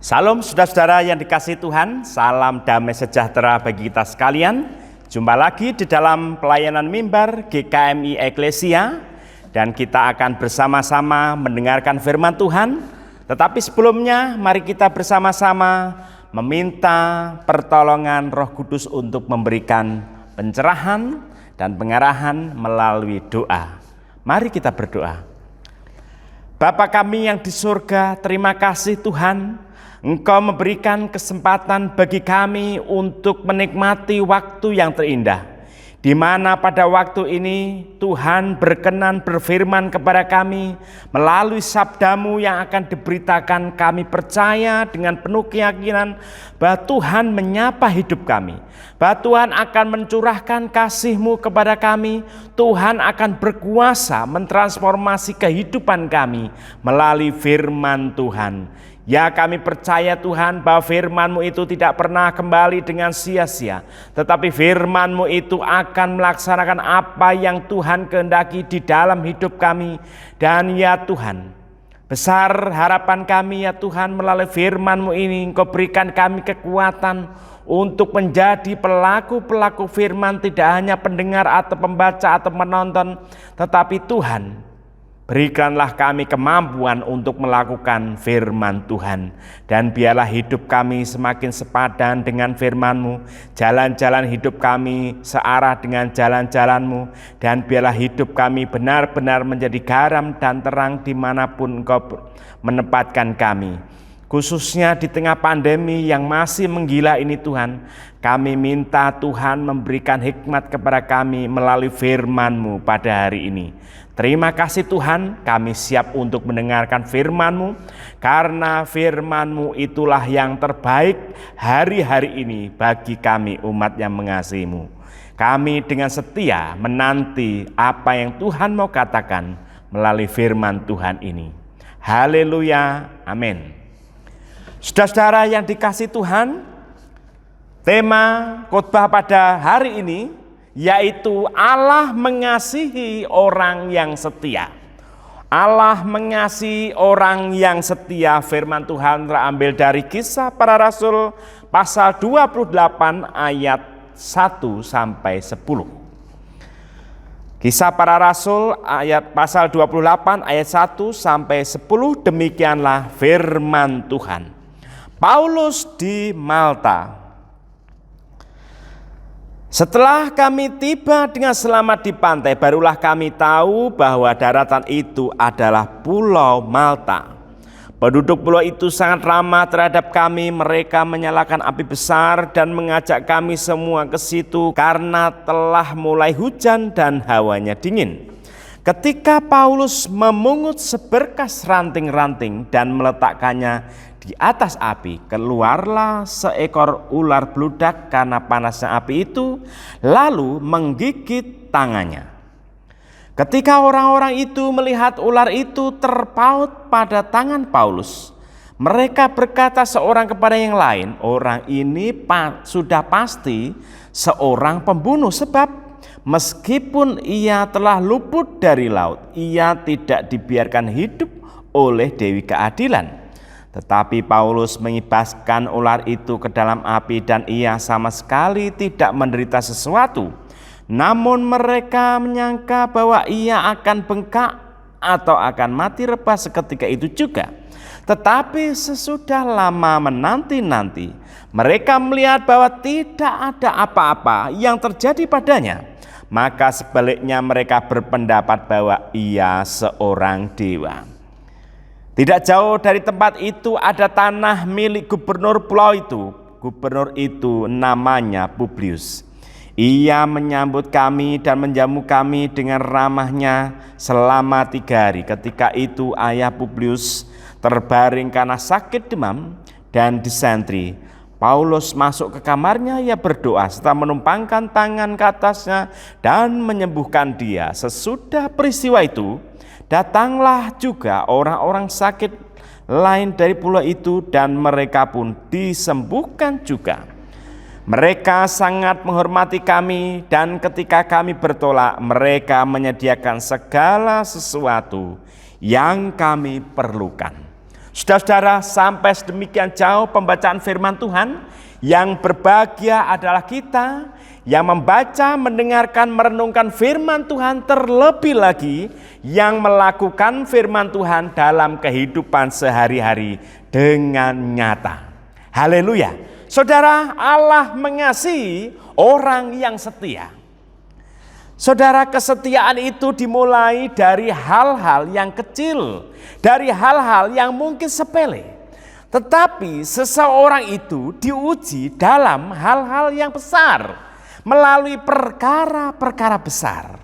Salam saudara-saudara yang dikasihi Tuhan, salam damai sejahtera bagi kita sekalian. Jumpa lagi di dalam pelayanan mimbar GKMI Eklesia dan kita akan bersama-sama mendengarkan firman Tuhan. Tetapi sebelumnya mari kita bersama-sama meminta pertolongan Roh Kudus untuk memberikan pencerahan dan pengarahan melalui doa. Mari kita berdoa. Bapa kami yang di surga, terima kasih Tuhan, Engkau memberikan kesempatan bagi kami untuk menikmati waktu yang terindah, di mana pada waktu ini Tuhan berkenan berfirman kepada kami melalui sabda-Mu yang akan diberitakan. Kami percaya dengan penuh keyakinan bahwa Tuhan menyapa hidup kami, bahwa Tuhan akan mencurahkan kasih-Mu kepada kami. Tuhan akan berkuasa mentransformasi kehidupan kami melalui firman Tuhan. Ya, kami percaya Tuhan bahwa firman-Mu itu tidak pernah kembali dengan sia-sia, tetapi firman-Mu itu akan melaksanakan apa yang Tuhan kehendaki di dalam hidup kami. Dan ya Tuhan, besar harapan kami ya Tuhan, melalui firman-Mu ini Engkau berikan kami kekuatan untuk menjadi pelaku-pelaku firman, tidak hanya pendengar atau pembaca atau menonton, tetapi Tuhan, berikanlah kami kemampuan untuk melakukan firman Tuhan. Dan biarlah hidup kami semakin sepadan dengan firman-Mu, jalan-jalan hidup kami searah dengan jalan-jalan-Mu. Dan biarlah hidup kami benar-benar menjadi garam dan terang dimanapun Engkau menempatkan kami. Khususnya di tengah pandemi yang masih menggila ini Tuhan, kami minta Tuhan memberikan hikmat kepada kami melalui firman-Mu pada hari ini. Terima kasih Tuhan, kami siap untuk mendengarkan firman-Mu, karena firman-Mu itulah yang terbaik hari-hari ini bagi kami umat yang mengasihi-Mu. Kami dengan setia menanti apa yang Tuhan mau katakan melalui firman Tuhan ini. Haleluya, amin. Saudara-saudara yang dikasihi Tuhan, tema khotbah pada hari ini yaitu Allah mengasihi orang yang setia. Allah mengasihi orang yang setia. Firman Tuhan terambil dari Kisah Para Rasul pasal 28 ayat 1 sampai 10. Kisah Para Rasul pasal 28 ayat 1 sampai 10, demikianlah firman Tuhan. Paulus di Malta. Setelah kami tiba dengan selamat di pantai, barulah kami tahu bahwa daratan itu adalah Pulau Malta. Penduduk pulau itu sangat ramah terhadap kami. Mereka menyalakan api besar dan mengajak kami semua ke situ karena telah mulai hujan dan hawanya dingin. Ketika Paulus memungut seberkas ranting-ranting dan meletakkannya di atas api, keluarlah seekor ular bludak karena panasnya api itu, lalu menggigit tangannya. Ketika orang-orang itu melihat ular itu terpaut pada tangan Paulus, mereka berkata seorang kepada yang lain, orang ini sudah pasti seorang pembunuh, sebab meskipun ia telah luput dari laut, ia tidak dibiarkan hidup oleh Dewi Keadilan. Tetapi Paulus mengibaskan ular itu ke dalam api dan ia sama sekali tidak menderita sesuatu. Namun mereka menyangka bahwa ia akan bengkak atau akan mati rebah seketika itu juga. Tetapi sesudah lama menanti-nanti, mereka melihat bahwa tidak ada apa-apa yang terjadi padanya. Maka sebaliknya mereka berpendapat bahwa ia seorang dewa. Tidak jauh dari tempat itu ada tanah milik gubernur pulau itu. Gubernur itu namanya Publius. Ia menyambut kami dan menjamu kami dengan ramahnya selama 3 hari. Ketika itu ayah Publius terbaring karena sakit demam dan disentri. Paulus masuk ke kamarnya, ia berdoa serta menumpangkan tangan ke atasnya dan menyembuhkan dia. Sesudah peristiwa itu, datanglah juga orang-orang sakit lain dari pulau itu dan mereka pun disembuhkan juga. Mereka sangat menghormati kami dan ketika kami bertolak, mereka menyediakan segala sesuatu yang kami perlukan. Saudara-saudara, sampai sedemikian jauh pembacaan firman Tuhan, yang berbahagia adalah kita yang membaca, mendengarkan, merenungkan firman Tuhan, terlebih lagi yang melakukan firman Tuhan dalam kehidupan sehari-hari dengan nyata. Haleluya. Saudara, Allah mengasihi orang yang setia. Saudara, kesetiaan itu dimulai dari hal-hal yang kecil, dari hal-hal yang mungkin sepele. Tetapi seseorang itu diuji dalam hal-hal yang besar, melalui perkara-perkara besar.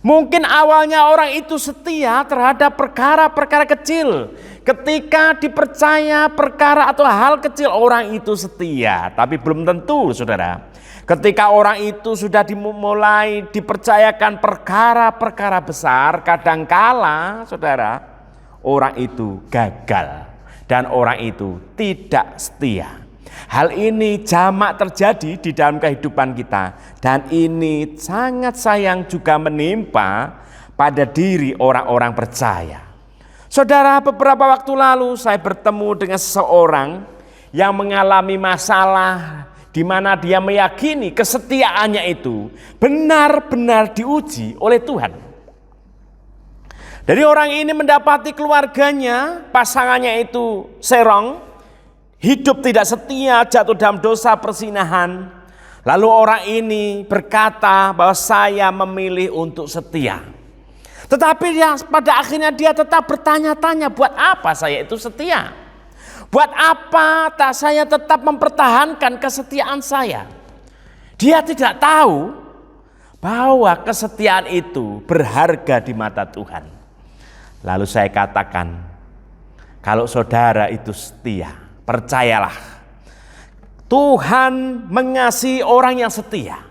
Mungkin awalnya orang itu setia terhadap perkara-perkara kecil. Ketika dipercaya perkara atau hal kecil, orang itu setia. Tapi belum tentu, saudara. Ketika orang itu sudah dimulai dipercayakan perkara-perkara besar, kadangkala, saudara, orang itu gagal dan orang itu tidak setia. Hal ini jamak terjadi di dalam kehidupan kita, dan ini sangat sayang juga menimpa pada diri orang-orang percaya. Saudara, beberapa waktu lalu saya bertemu dengan seseorang yang mengalami masalah di mana dia meyakini kesetiaannya itu benar-benar diuji oleh Tuhan. Dari orang ini mendapati keluarganya, pasangannya itu serong, hidup tidak setia, jatuh dalam dosa perzinahan. Lalu orang ini berkata bahwa saya memilih untuk setia. Tetapi pada akhirnya dia tetap bertanya-tanya, buat apa saya itu setia? Buat apa saya tetap mempertahankan kesetiaan saya? Dia tidak tahu bahwa kesetiaan itu berharga di mata Tuhan. Lalu saya katakan, kalau saudara itu setia, percayalah, Tuhan mengasihi orang yang setia.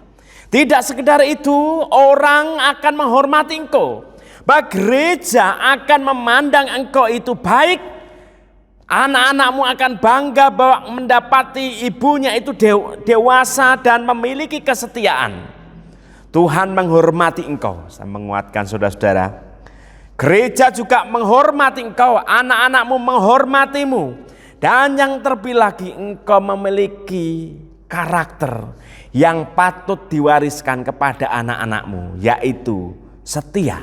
Tidak sekedar itu, orang akan menghormati engkau. Bahkan gereja akan memandang engkau itu baik. Anak-anakmu akan bangga bahwa mendapati ibunya itu dewasa dan memiliki kesetiaan. Tuhan menghormati engkau. Saya menguatkan saudara-saudara. Gereja juga menghormati engkau, anak-anakmu menghormatimu. Dan yang terlebih lagi, engkau memiliki karakter yang patut diwariskan kepada anak-anakmu, yaitu setia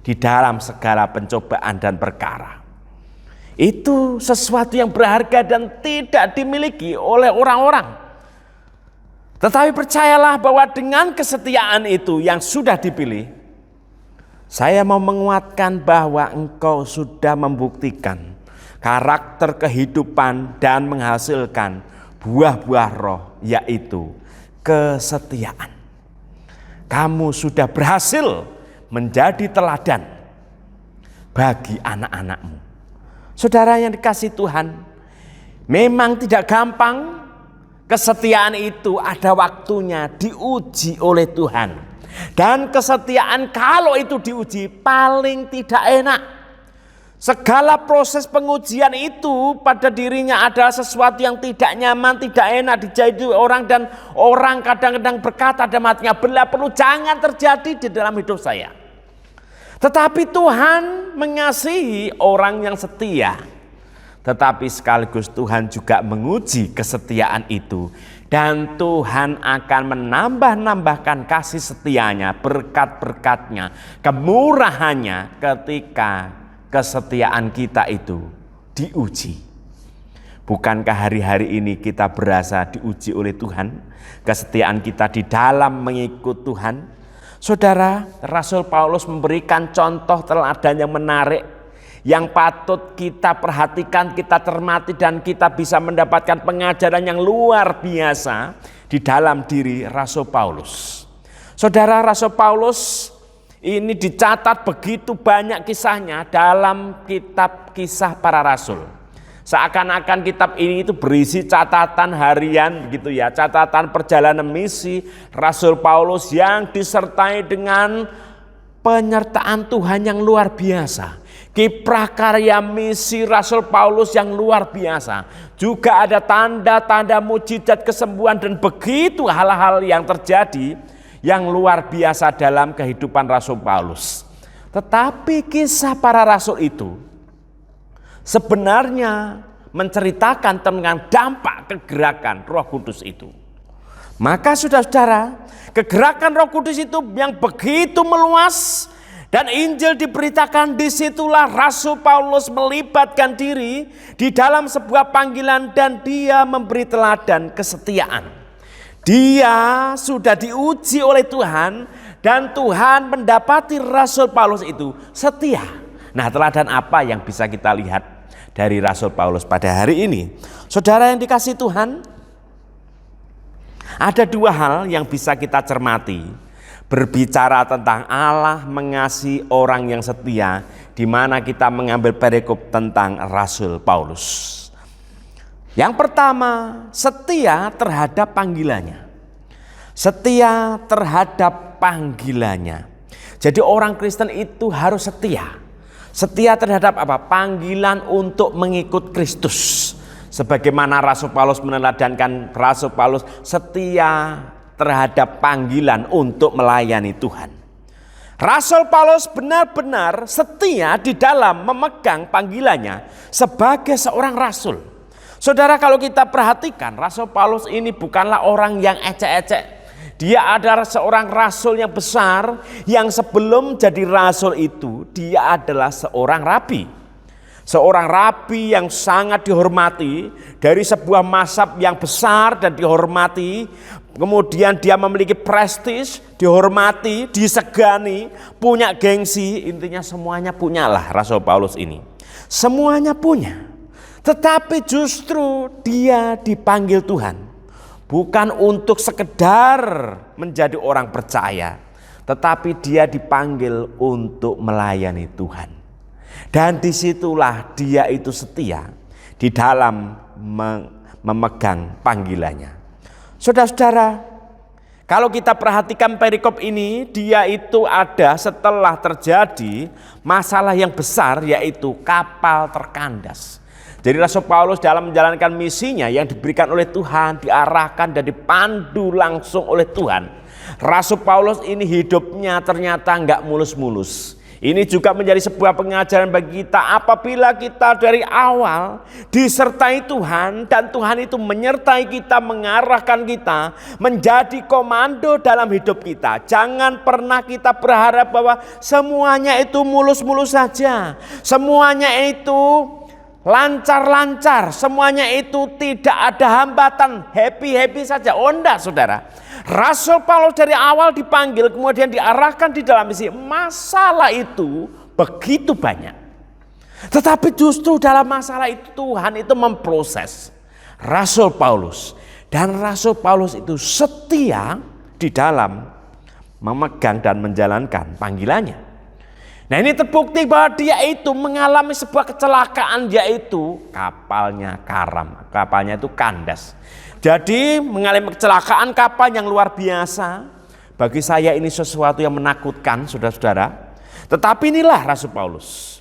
di dalam segala pencobaan dan perkara. Itu sesuatu yang berharga dan tidak dimiliki oleh orang-orang. Tetapi percayalah bahwa dengan kesetiaan itu yang sudah dipilih, saya mau menguatkan bahwa engkau sudah membuktikan karakter kehidupan dan menghasilkan buah-buah roh, yaitu kesetiaan. Kamu sudah berhasil menjadi teladan bagi anak-anakmu. Saudara yang dikasihi Tuhan, memang tidak gampang. Kesetiaan itu ada waktunya diuji oleh Tuhan. Dan kesetiaan kalau itu diuji paling tidak enak. Segala proses pengujian itu pada dirinya adalah sesuatu yang tidak nyaman, tidak enak dijadi orang, dan orang kadang-kadang berkata dalam hatinya, bila perlu jangan terjadi di dalam hidup saya. Tetapi Tuhan mengasihi orang yang setia. Tetapi sekaligus Tuhan juga menguji kesetiaan itu. Dan Tuhan akan menambah-nambahkan kasih setianya, berkat-berkatnya, kemurahannya ketika kesetiaan kita itu diuji. Bukankah hari-hari ini kita berasa diuji oleh Tuhan? Kesetiaan kita di dalam mengikut Tuhan. Saudara, Rasul Paulus memberikan contoh teladan yang menarik, yang patut kita perhatikan, kita cermati, dan kita bisa mendapatkan pengajaran yang luar biasa di dalam diri Rasul Paulus. Saudara, Rasul Paulus ini dicatat begitu banyak kisahnya dalam kitab Kisah Para Rasul. Seakan-akan kitab ini itu berisi catatan harian begitu ya, catatan perjalanan misi Rasul Paulus yang disertai dengan penyertaan Tuhan yang luar biasa. Kiprah karya misi Rasul Paulus yang luar biasa. Juga ada tanda-tanda mujizat kesembuhan dan begitu hal-hal yang terjadi yang luar biasa dalam kehidupan Rasul Paulus. Tetapi kisah para rasul itu sebenarnya menceritakan tentang dampak kegerakan Roh Kudus itu. Maka saudara-saudara, kegerakan Roh Kudus itu yang begitu meluas dan Injil diberitakan, disitulah Rasul Paulus melibatkan diri di dalam sebuah panggilan dan dia memberi teladan kesetiaan. Dia sudah diuji oleh Tuhan dan Tuhan mendapati Rasul Paulus itu setia. Nah, teladan apa yang bisa kita lihat dari Rasul Paulus pada hari ini? Saudara yang dikasihi Tuhan, ada dua hal yang bisa kita cermati berbicara tentang Allah mengasihi orang yang setia, di mana kita mengambil perikop tentang Rasul Paulus. Yang pertama, setia terhadap panggilannya. Setia terhadap panggilannya. Jadi orang Kristen itu harus setia. Setia terhadap apa? Panggilan untuk mengikut Kristus. Sebagaimana Rasul Paulus meneladankan, Rasul Paulus setia terhadap panggilan untuk melayani Tuhan. Rasul Paulus benar-benar setia di dalam memegang panggilannya sebagai seorang rasul. Saudara, kalau kita perhatikan, Rasul Paulus ini bukanlah orang yang ecek-ecek. Dia adalah seorang rasul yang besar, yang sebelum jadi rasul itu dia adalah seorang rabi. Seorang rabi yang sangat dihormati dari sebuah mazhab yang besar dan dihormati. Kemudian dia memiliki prestis, dihormati, disegani, punya gengsi. Intinya semuanya punyalah Rasul Paulus ini. Semuanya punya. Tetapi justru dia dipanggil Tuhan. Bukan untuk sekedar menjadi orang percaya, tetapi dia dipanggil untuk melayani Tuhan. Dan disitulah dia itu setia di dalam memegang panggilannya. Saudara-saudara, kalau kita perhatikan perikop ini, dia itu ada setelah terjadi masalah yang besar, yaitu kapal terkandas. Jadi Rasul Paulus dalam menjalankan misinya yang diberikan oleh Tuhan, diarahkan dan dipandu langsung oleh Tuhan. Rasul Paulus ini hidupnya ternyata enggak mulus-mulus. Ini juga menjadi sebuah pengajaran bagi kita apabila kita dari awal disertai Tuhan dan Tuhan itu menyertai kita, mengarahkan kita menjadi komando dalam hidup kita. Jangan pernah kita berharap bahwa semuanya itu mulus-mulus saja. Semuanya itu lancar-lancar, semuanya itu tidak ada hambatan, happy-happy saja. Oh enggak, saudara. Rasul Paulus dari awal dipanggil, kemudian diarahkan di dalam misi. Masalah itu begitu banyak. Tetapi justru dalam masalah itu Tuhan itu memproses Rasul Paulus. Dan Rasul Paulus itu setia di dalam memegang dan menjalankan panggilannya. Nah, ini terbukti bahwa dia itu mengalami sebuah kecelakaan, yaitu kapalnya karam, kapalnya itu kandas. Jadi mengalami kecelakaan kapal yang luar biasa. Bagi saya ini sesuatu yang menakutkan, saudara-saudara. Tetapi inilah Rasul Paulus.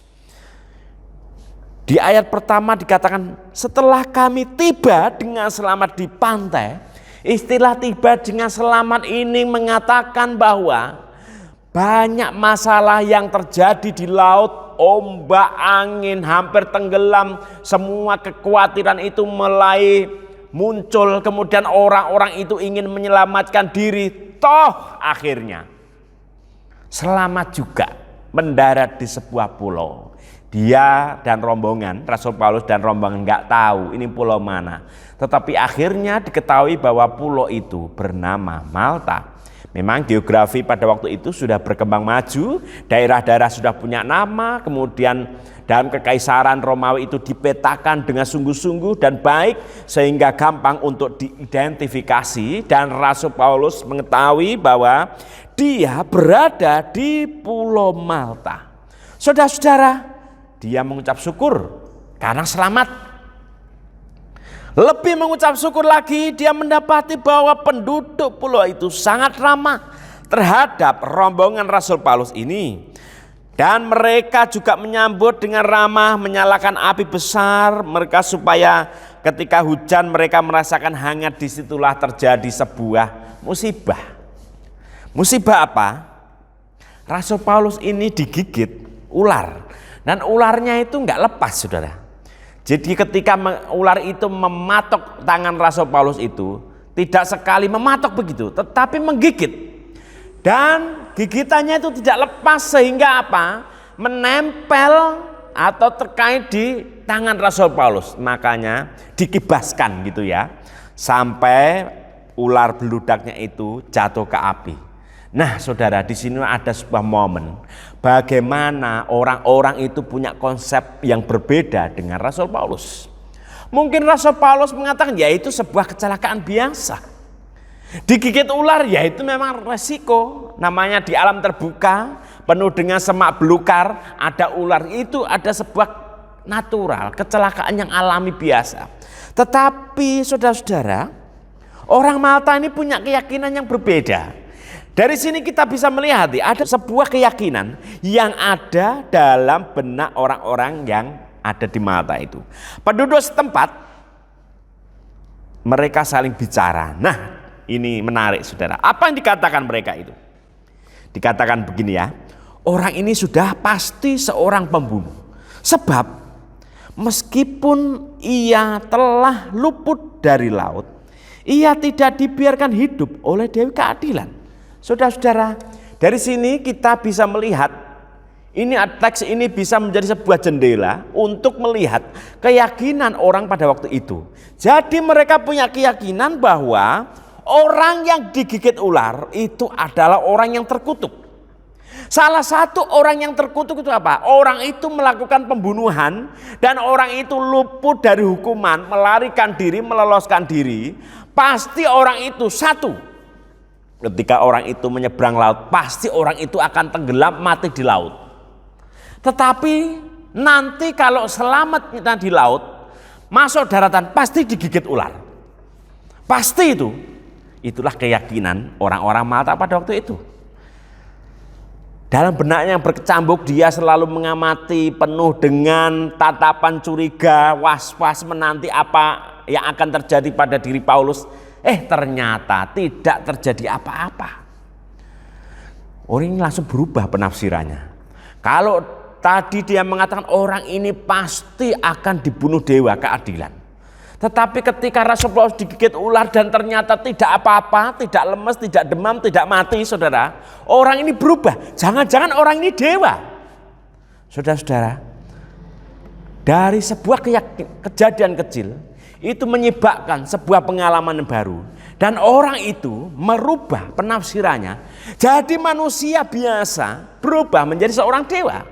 Di ayat pertama dikatakan, setelah kami tiba dengan selamat di pantai. Istilah tiba dengan selamat ini mengatakan bahwa banyak masalah yang terjadi di laut, ombak, angin, hampir tenggelam. Semua kekhawatiran itu mulai muncul. Kemudian orang-orang itu ingin menyelamatkan diri. Toh akhirnya selamat juga mendarat di sebuah pulau. Dia dan rombongan, Rasul Paulus dan rombongan nggak tahu ini pulau mana. Tetapi akhirnya diketahui bahwa pulau itu bernama Malta. Memang geografi pada waktu itu sudah berkembang maju, daerah-daerah sudah punya nama, kemudian dalam kekaisaran Romawi itu dipetakan dengan sungguh-sungguh dan baik sehingga gampang untuk diidentifikasi, dan Rasul Paulus mengetahui bahwa dia berada di Pulau Malta. Saudara-saudara, dia mengucap syukur karena selamat. Lebih mengucap syukur lagi, dia mendapati bahwa penduduk pulau itu sangat ramah terhadap rombongan Rasul Paulus ini. Dan mereka juga menyambut dengan ramah, menyalakan api besar mereka supaya ketika hujan mereka merasakan hangat. Disitulah terjadi sebuah musibah. Musibah apa? Rasul Paulus ini digigit ular. Dan ularnya itu enggak lepas, saudara. Jadi ketika ular itu mematok tangan Rasul Paulus itu, tidak sekali mematok begitu, tetapi menggigit. Dan gigitannya itu tidak lepas sehingga apa? Menempel atau terkait di tangan Rasul Paulus. Makanya dikibaskan gitu ya, sampai ular beludaknya itu jatuh ke api. Nah saudara, di sini ada sebuah momen bagaimana orang-orang itu punya konsep yang berbeda dengan Rasul Paulus. Mungkin Rasul Paulus mengatakan ya itu sebuah kecelakaan biasa. Digigit ular ya itu memang resiko. Namanya di alam terbuka penuh dengan semak belukar, ada ular, itu ada sebuah natural, kecelakaan yang alami biasa. Tetapi saudara-saudara, orang Malta ini punya keyakinan yang berbeda. Dari sini kita bisa melihat ada sebuah keyakinan yang ada dalam benak orang-orang yang ada di Malta itu. Penduduk setempat mereka saling bicara. Nah, ini menarik saudara. Apa yang dikatakan mereka itu? Dikatakan begini ya, orang ini sudah pasti seorang pembunuh. Sebab meskipun ia telah luput dari laut, ia tidak dibiarkan hidup oleh Dewi Keadilan. Saudara-saudara, dari sini kita bisa melihat, ini teks ini bisa menjadi sebuah jendela untuk melihat keyakinan orang pada waktu itu. Jadi mereka punya keyakinan bahwa orang yang digigit ular itu adalah orang yang terkutuk. Salah satu orang yang terkutuk itu apa? Orang itu melakukan pembunuhan dan orang itu luput dari hukuman, melarikan diri, meloloskan diri. Pasti orang itu satu. Ketika orang itu menyeberang laut, pasti orang itu akan tenggelam mati di laut. Tetapi nanti kalau selamat kita di laut, masuk daratan pasti digigit ular. Pasti itu. Itulah keyakinan orang-orang Malta pada waktu itu. Dalam benaknya yang berkecambuk, dia selalu mengamati penuh dengan tatapan curiga, was-was menanti apa yang akan terjadi pada diri Paulus. Ternyata tidak terjadi apa-apa. Orang ini langsung berubah penafsirannya. Kalau tadi dia mengatakan orang ini pasti akan dibunuh Dewa Keadilan. Tetapi ketika Rasul Paulus digigit ular dan ternyata tidak apa-apa, tidak lemes, tidak demam, tidak mati, saudara. Orang ini berubah. Jangan-jangan orang ini dewa. Saudara-saudara, dari sebuah kejadian kecil, itu menyebabkan sebuah pengalaman yang baru. Dan orang itu merubah penafsirannya. Jadi manusia biasa berubah menjadi seorang dewa.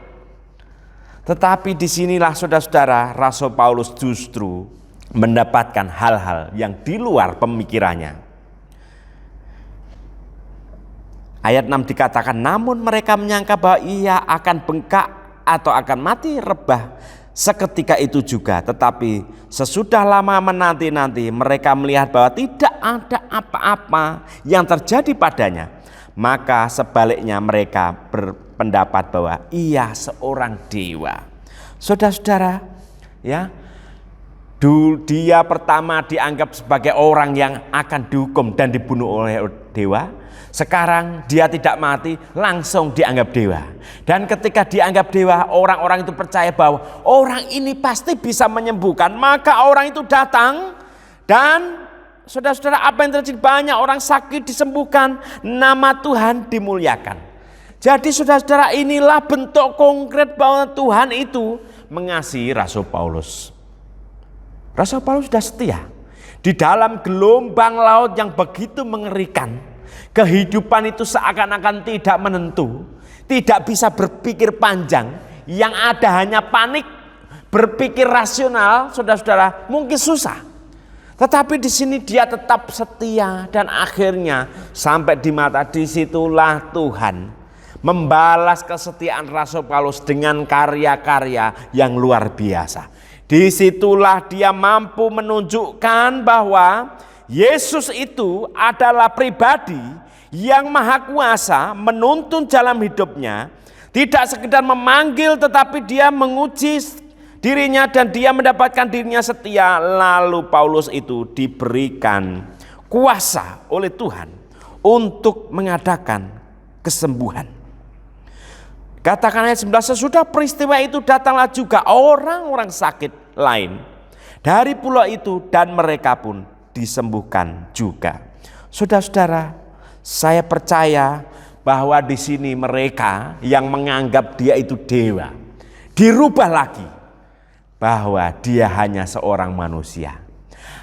Tetapi disinilah saudara-saudara, Rasul Paulus justru mendapatkan hal-hal yang di luar pemikirannya. Ayat 6 dikatakan, namun mereka menyangka bahwa ia akan bengkak atau akan mati rebah seketika itu juga. Tetapi sesudah lama menanti-nanti mereka melihat bahwa tidak ada apa-apa yang terjadi padanya. Maka sebaliknya mereka berpendapat bahwa ia seorang dewa. Saudara-saudara, ya, dia pertama dianggap sebagai orang yang akan dihukum dan dibunuh oleh dewa. Sekarang dia tidak mati, langsung dianggap dewa. Dan ketika dianggap dewa, orang-orang itu percaya bahwa orang ini pasti bisa menyembuhkan. Maka orang itu datang dan saudara-saudara, apa yang terjadi? Banyak orang sakit disembuhkan, nama Tuhan dimuliakan. Jadi saudara-saudara, inilah bentuk konkret bahwa Tuhan itu mengasihi Rasul Paulus. Rasul Paulus sudah setia di dalam gelombang laut yang begitu mengerikan. Kehidupan itu seakan-akan tidak menentu, tidak bisa berpikir panjang, yang ada hanya panik. Berpikir rasional, saudara-saudara, mungkin susah. Tetapi di sini dia tetap setia dan akhirnya sampai di mata, disitulah Tuhan membalas kesetiaan Rasul Paulus dengan karya-karya yang luar biasa. Disitulah dia mampu menunjukkan bahwa Yesus itu adalah pribadi yang maha kuasa menuntun jalan hidupnya. Tidak sekedar memanggil, tetapi dia menguji dirinya dan dia mendapatkan dirinya setia. Lalu Paulus itu diberikan kuasa oleh Tuhan untuk mengadakan kesembuhan. Katakan ayat 19, sesudah peristiwa itu datanglah juga orang-orang sakit lain dari pulau itu dan mereka pun disembuhkan juga. Saudara-saudara, saya percaya bahwa di sini mereka yang menganggap dia itu dewa dirubah lagi bahwa dia hanya seorang manusia.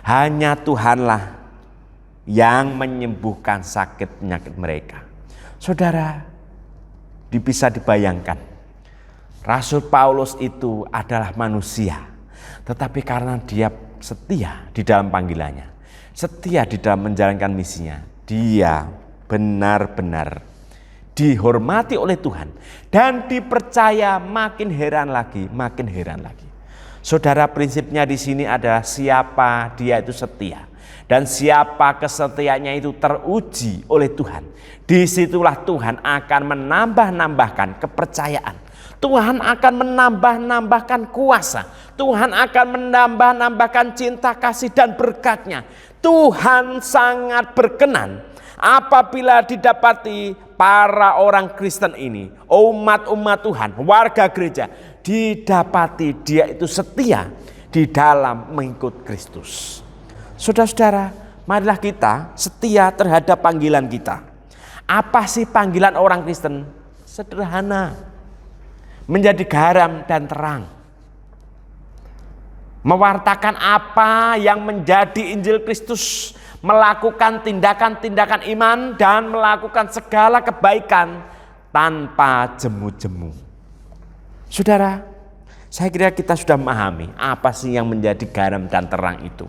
Hanya Tuhanlah yang menyembuhkan sakit penyakit mereka. Saudara, bisa dibayangkan, Rasul Paulus itu adalah manusia, tetapi karena dia setia di dalam panggilannya, setia di dalam menjalankan misinya, dia benar-benar dihormati oleh Tuhan dan dipercaya. Makin heran lagi, makin heran lagi. Saudara, prinsipnya di sini adalah siapa dia itu setia dan siapa kesetiaannya itu teruji oleh Tuhan. Disitulah Tuhan akan menambah-nambahkan kepercayaan. Tuhan akan menambah-nambahkan kuasa. Tuhan akan menambah-nambahkan cinta kasih dan berkat-Nya. Tuhan sangat berkenan apabila didapati para orang Kristen ini, umat-umat Tuhan, warga gereja, didapati dia itu setia di dalam mengikut Kristus. Saudara-saudara, marilah kita setia terhadap panggilan kita. Apa sih panggilan orang Kristen? Sederhana, menjadi garam dan terang, mewartakan apa yang menjadi Injil Kristus, melakukan tindakan-tindakan iman dan melakukan segala kebaikan tanpa jemu-jemu. Saudara, saya kira kita sudah memahami apa sih yang menjadi garam dan terang itu.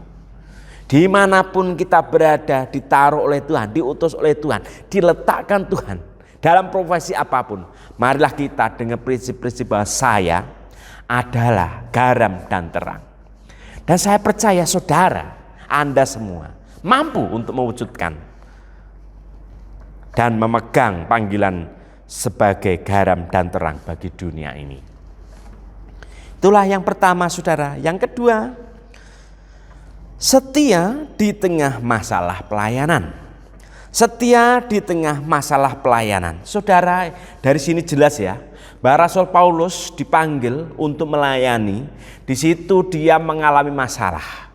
Dimanapun kita berada, ditaruh oleh Tuhan, diutus oleh Tuhan, diletakkan Tuhan dalam profesi apapun. Marilah kita dengan prinsip-prinsip bahwa saya adalah garam dan terang. Dan saya percaya saudara, Anda semua mampu untuk mewujudkan dan memegang panggilan sebagai garam dan terang bagi dunia ini. Itulah yang pertama, saudara. Yang kedua, setia di tengah masalah pelayanan. Setia di tengah masalah pelayanan. Saudara, dari sini jelas ya, bahwa Rasul Paulus dipanggil untuk melayani. Di situ dia mengalami masalah.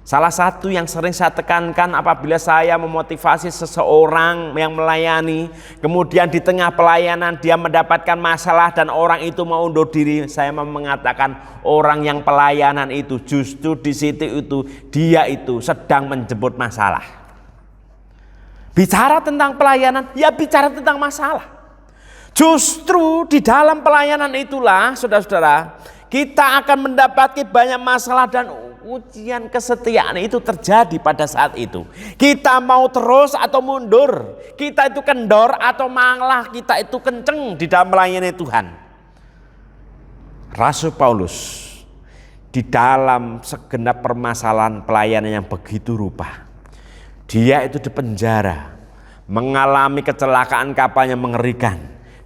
Salah satu yang sering saya tekankan apabila saya memotivasi seseorang yang melayani, kemudian di tengah pelayanan dia mendapatkan masalah dan orang itu mau undur diri, saya mau mengatakan orang yang pelayanan itu justru di situ itu dia itu sedang menjemput masalah. Bicara tentang pelayanan, ya bicara tentang masalah. Justru di dalam pelayanan itulah, saudara-saudara, kita akan mendapati banyak masalah dan ujian kesetiaan itu terjadi pada saat itu. Kita mau terus atau mundur, kita itu kendor atau malah kita itu kenceng di dalam melayani Tuhan. Rasul Paulus di dalam segenap permasalahan pelayanan yang begitu rupa, dia itu dipenjara, mengalami kecelakaan kapal yang mengerikan,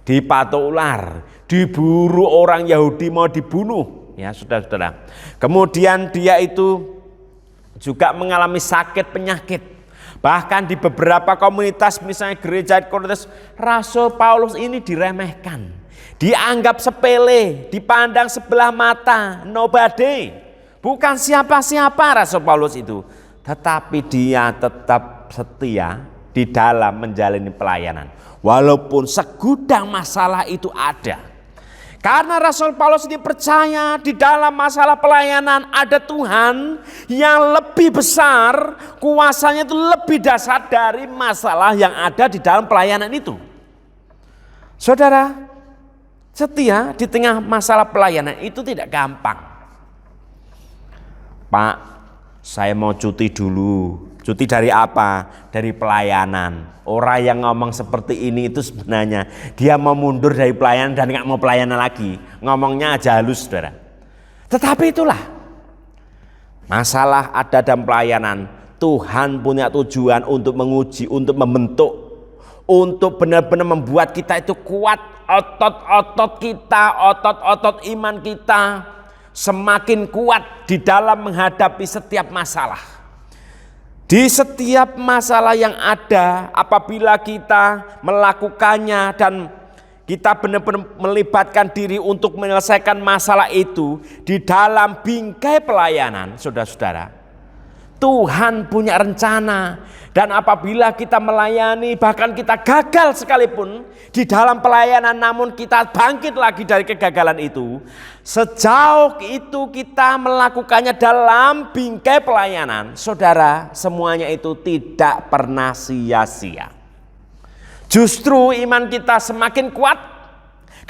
dipatuk ular, diburu orang Yahudi mau dibunuh. Ya, saudara-saudara. Kemudian dia itu juga mengalami sakit penyakit. Bahkan di beberapa komunitas, misalnya gereja Korintus, Rasul Paulus ini diremehkan, dianggap sepele, dipandang sebelah mata, nobody. Bukan siapa-siapa Rasul Paulus itu, tetapi dia tetap setia di dalam menjalani pelayanan. Walaupun segudang masalah itu ada. Karena Rasul Paulus ini percaya di dalam masalah pelayanan ada Tuhan yang lebih besar, kuasanya itu lebih dahsyat dari masalah yang ada di dalam pelayanan itu. Saudara, setia di tengah masalah pelayanan itu tidak gampang. Pak, saya mau cuti dulu. Cuti dari apa? Dari pelayanan. Orang yang ngomong seperti ini itu sebenarnya dia mau mundur dari pelayanan dan gak mau pelayanan lagi. Ngomongnya aja halus, saudara. Tetapi itulah masalah ada dalam pelayanan. Tuhan punya tujuan untuk menguji, untuk membentuk, untuk benar-benar membuat kita itu kuat. Otot-otot kita, otot-otot iman kita semakin kuat di dalam menghadapi setiap masalah. Di setiap masalah yang ada, apabila kita melakukannya dan kita benar-benar melibatkan diri untuk menyelesaikan masalah itu di dalam bingkai pelayanan, saudara-saudara, Tuhan punya rencana. Dan apabila kita melayani, bahkan kita gagal sekalipun di dalam pelayanan, namun kita bangkit lagi dari kegagalan itu, sejauh itu kita melakukannya dalam bingkai pelayanan, saudara, semuanya itu tidak pernah sia-sia. Justru iman kita semakin kuat,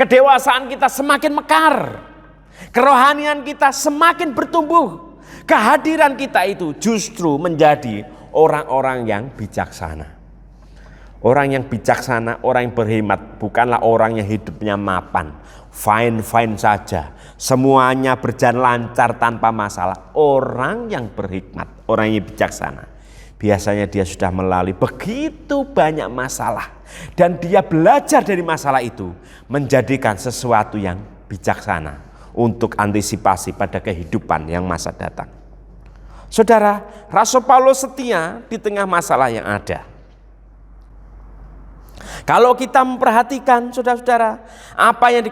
kedewasaan kita semakin mekar, kerohanian kita semakin bertumbuh, kehadiran kita itu justru menjadi orang-orang yang bijaksana. Orang yang bijaksana, orang yang berhemat, bukanlah orang yang hidupnya mapan, fine-fine saja, semuanya berjalan lancar tanpa masalah. Orang yang berhikmat, orang yang bijaksana, biasanya dia sudah melalui begitu banyak masalah, dan dia belajar dari masalah itu menjadikan sesuatu yang bijaksana untuk antisipasi pada kehidupan yang masa datang. Saudara, Rasul Paulus setia di tengah masalah yang ada. Kalau kita memperhatikan, saudara-saudara, apa yang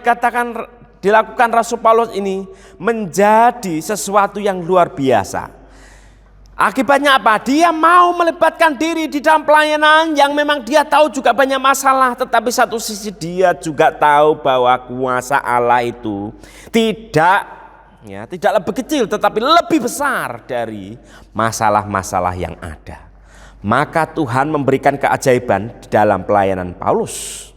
dilakukan Rasul Paulus ini menjadi sesuatu yang luar biasa. Akibatnya apa? Dia mau melibatkan diri di dalam pelayanan yang memang dia tahu juga banyak masalah, tetapi satu sisi dia juga tahu bahwa kuasa Allah itu tidak lebih kecil, tetapi lebih besar dari masalah-masalah yang ada. Maka Tuhan memberikan keajaiban di dalam pelayanan Paulus.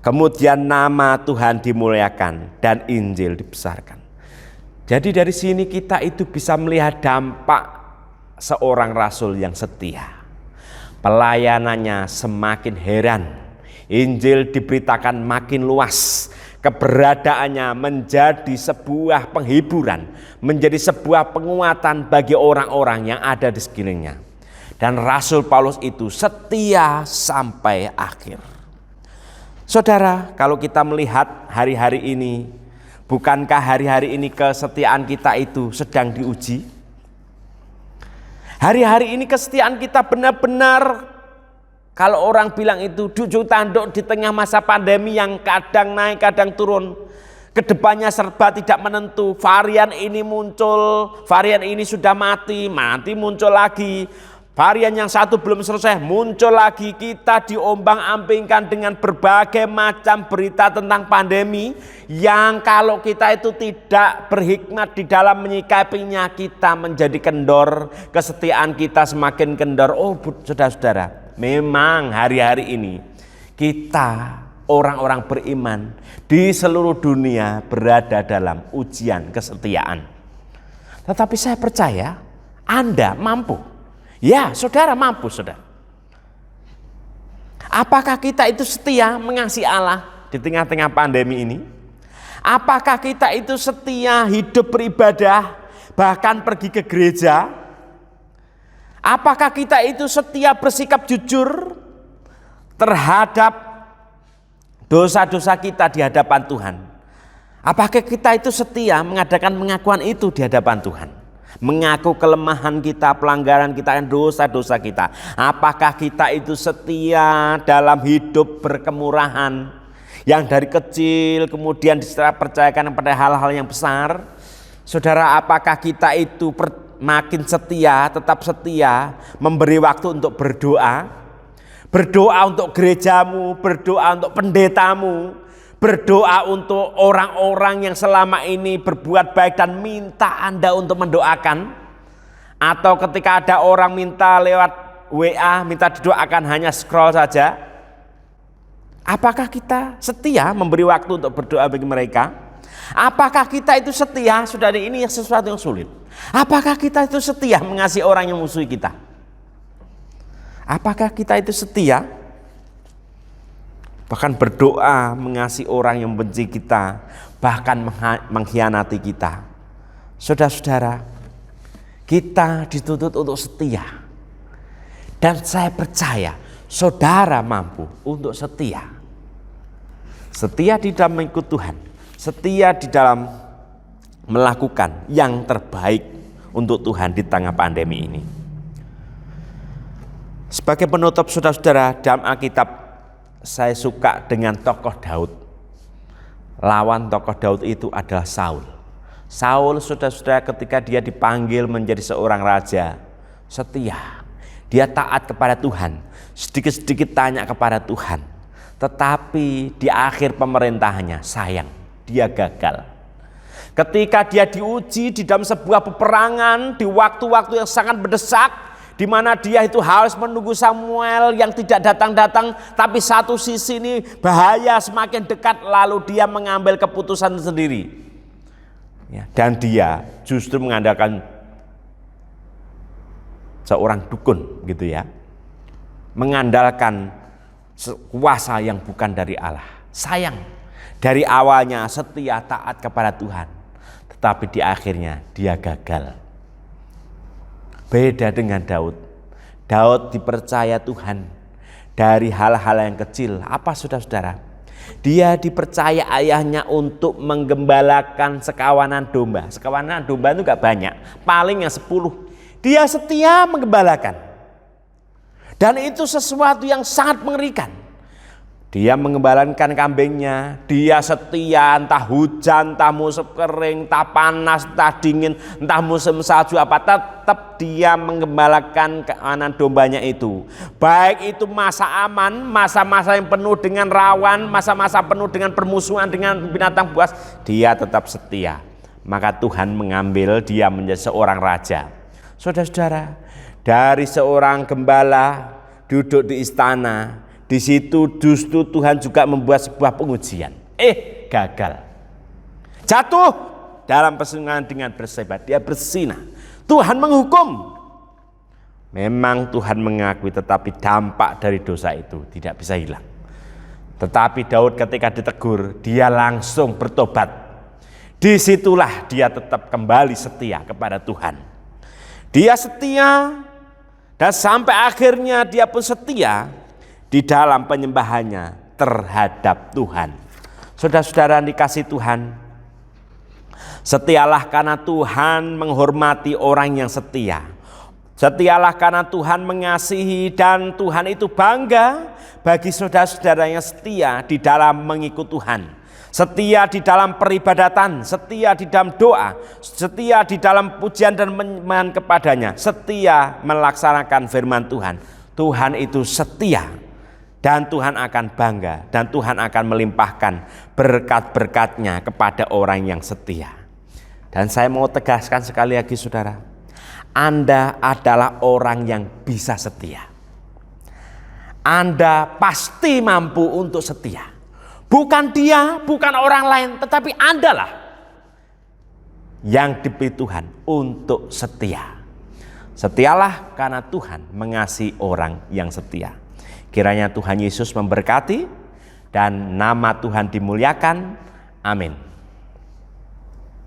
Kemudian nama Tuhan dimuliakan dan Injil dibesarkan. Jadi dari sini kita itu bisa melihat dampak seorang rasul yang setia. Pelayanannya semakin heran, Injil diberitakan makin luas. Keberadaannya menjadi sebuah penghiburan, menjadi sebuah penguatan bagi orang-orang yang ada di sekelilingnya. Dan Rasul Paulus itu setia sampai akhir. Saudara, kalau kita melihat hari-hari ini, bukankah hari-hari ini kesetiaan kita itu sedang diuji? Hari-hari ini kesetiaan kita benar-benar, kalau orang bilang itu duduk tanduk di tengah masa pandemi yang kadang naik kadang turun, kedepannya serba tidak menentu. Varian ini muncul, varian ini sudah mati muncul lagi. Varian yang satu belum selesai, muncul lagi. Kita diombang-ambingkan dengan berbagai macam berita tentang pandemi yang kalau kita itu tidak berhikmat di dalam menyikapinya, kita menjadi kendor, kesetiaan kita semakin kendor. Oh, saudara-saudara, memang hari-hari ini kita orang-orang beriman di seluruh dunia berada dalam ujian kesetiaan. Tetapi saya percaya Anda mampu. Ya, saudara mampu, saudara. Apakah kita itu setia mengasihi Allah di tengah-tengah pandemi ini? Apakah kita itu setia hidup beribadah, bahkan pergi ke gereja? Apakah kita itu setia bersikap jujur terhadap dosa-dosa kita di hadapan Tuhan? Apakah kita itu setia mengadakan pengakuan itu di hadapan Tuhan? Mengaku kelemahan kita, pelanggaran kita, dan dosa-dosa kita. Apakah kita itu setia dalam hidup berkemurahan yang dari kecil kemudian dipercayakan pada hal-hal yang besar? Saudara, apakah kita itu makin setia, tetap setia memberi waktu untuk berdoa? Berdoa untuk gerejamu, berdoa untuk pendetamu, berdoa untuk orang-orang yang selama ini berbuat baik dan minta Anda untuk mendoakan. Atau ketika ada orang minta lewat WA, minta didoakan, hanya scroll saja. Apakah kita setia memberi waktu untuk berdoa bagi mereka? Apakah kita itu setia? Saudara, ini sesuatu yang sulit. Apakah kita itu setia mengasihi orang yang musuhi kita? Apakah kita itu setia bahkan berdoa mengasihi orang yang membenci kita, bahkan mengkhianati kita? Saudara-saudara, kita dituntut untuk setia. Dan saya percaya saudara mampu untuk setia. Setia di dalam mengikut Tuhan, setia di dalam melakukan yang terbaik untuk Tuhan di tengah pandemi ini. Sebagai penutup, saudara-saudara, dalam Alkitab saya suka dengan tokoh Daud. Lawan tokoh Daud itu adalah Saul. Saul, saudara-saudara, ketika dia dipanggil menjadi seorang raja, setia. Dia taat kepada Tuhan, sedikit-sedikit tanya kepada Tuhan. Tetapi di akhir pemerintahannya, sayang, dia gagal. Ketika dia diuji di dalam sebuah peperangan di waktu-waktu yang sangat mendesak, di mana dia itu harus menunggu Samuel yang tidak datang-datang, tapi satu sisi ini bahaya semakin dekat, lalu dia mengambil keputusan sendiri. Ya, dan dia justru mengandalkan seorang dukun gitu ya, mengandalkan kuasa yang bukan dari Allah. Sayang, dari awalnya setia taat kepada Tuhan, tetapi di akhirnya dia gagal. Beda dengan Daud. Daud dipercaya Tuhan dari hal-hal yang kecil. Apa saudara-saudara? Dia dipercaya ayahnya untuk menggembalakan sekawanan domba. Sekawanan domba itu gak banyak, paling yang 10. Dia setia menggembalakan. Dan itu sesuatu yang sangat mengerikan. Dia mengembalakan kambingnya, dia setia entah hujan, entah musim kering, entah panas, entah dingin, entah musim salju apa, tetap dia mengembalakan kawanan dombanya itu. Baik itu masa aman, masa-masa yang penuh dengan rawan, masa-masa penuh dengan permusuhan dengan binatang buas, dia tetap setia. Maka Tuhan mengambil dia menjadi seorang raja. Saudara-saudara, dari seorang gembala duduk di istana, di situ justru Tuhan juga membuat sebuah pengujian. Gagal. Jatuh dalam perselingkuhan dengan Batseba. Dia bersinah. Tuhan menghukum. Memang Tuhan mengakui, tetapi dampak dari dosa itu tidak bisa hilang. Tetapi Daud ketika ditegur, dia langsung bertobat. Disitulah dia tetap kembali setia kepada Tuhan. Dia setia dan sampai akhirnya dia pun setia di dalam penyembahannya terhadap Tuhan. Saudara-saudara dikasih Tuhan, setialah karena Tuhan menghormati orang yang setia. Setialah karena Tuhan mengasihi dan Tuhan itu bangga bagi saudara-saudara yang setia di dalam mengikut Tuhan. Setia di dalam peribadatan, setia di dalam doa, setia di dalam pujian dan menyembah kepadanya, setia melaksanakan firman Tuhan. Tuhan itu setia. Dan Tuhan akan bangga, dan Tuhan akan melimpahkan berkat-berkatnya kepada orang yang setia. Dan saya mau tegaskan sekali lagi saudara, Anda adalah orang yang bisa setia. Anda pasti mampu untuk setia. Bukan dia, bukan orang lain, tetapi Anda lah yang dipilih Tuhan untuk setia. Setialah karena Tuhan mengasihi orang yang setia. Kiranya Tuhan Yesus memberkati dan nama Tuhan dimuliakan. Amin.